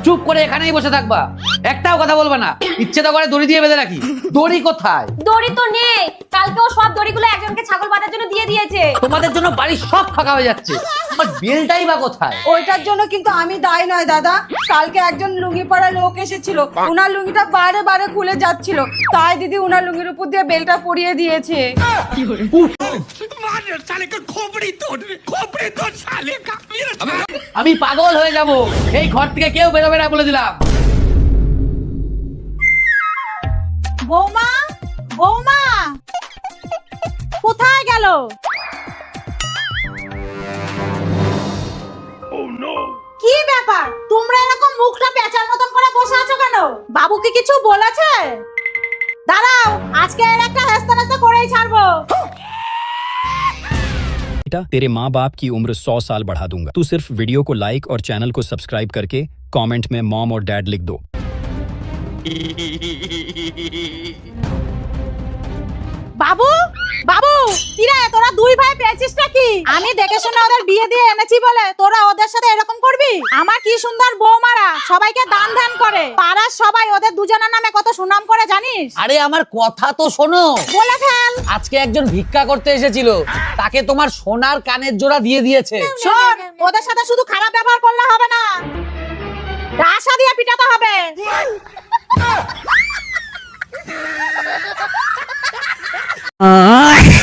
চুপ করে এখানেই বসে থাকবা, একটাও কথা বলবা না। ইচ্ছে তো করে দড়ি দিয়ে বেঁধে রাখি, দড়ি কোথায়? দড়ি তো নেই, কালকে ও সব দড়িগুলো একজনকে ছাগল বাঁধার জন্য দিয়ে দিয়েছে। তোমাদের জন্য বাড়ি সব ফাঁকা হয়ে যাচ্ছে, আমার বেলটাই বা কোথায়? ওইটার জন্য কিন্তু আমি দায়ী নয় দাদা। কালকে একজন লুঙ্গি পরা লোক এসেছিল, উনার লুঙ্গিটা বারে বারে খুলে যাচ্ছিল, তাই দিদি উনার লুঙ্গির উপর দিয়ে বেলটা পরিয়ে দিয়েছে। আমি পাগল হয়ে যাব, এই ঘর থেকে কেউ বেরোবে না বলে দিলাম। বৌমা, বৌমা কোথায় গেল? কি ব্যাপার, তোমরা এরকম মুখটা পেঁচার মতন করে বসে আছো কেন? বাবুকে কিছু বলেছে? দাঁড়াও, আজকে এর একটা হেস্তানাস্তা করেই ছাড়বো। बेटा तेरे माँ बाप की उम्र 100 साल बढ़ा दूंगा। तू सिर्फ वीडियो को लाइक और चैनल को सब्सक्राइब करके कमेंट में मॉम और डैड लिख दो। বাবু, বাবু, কিরে তোরা দুই ভাই পেয়েছিসটা কি? আমি দেখে শুনে ওদের বিয়ে দিয়ে এনেছি বলে তোরা ওদের সাথে এরকম করবি? আমার কি সুন্দর বৌমারা সবাইকে দান ধ্যান করে, পাড়ার সবাই ওদের দুজনের নামে কত সুনাম করে জানিস? আরে আমার কথা তো শোনো, বলে ফেল। আজকে একজন ভিক্ষা করতে এসেছিল, তাকে তোমার সোনার কানের জোড়া দিয়ে দিয়েছে। শোন, ওদের সাথে শুধু খারাপ ব্যবহার করলে হবে না, ডাসা দিয়ে পিটাতে হবে। আহ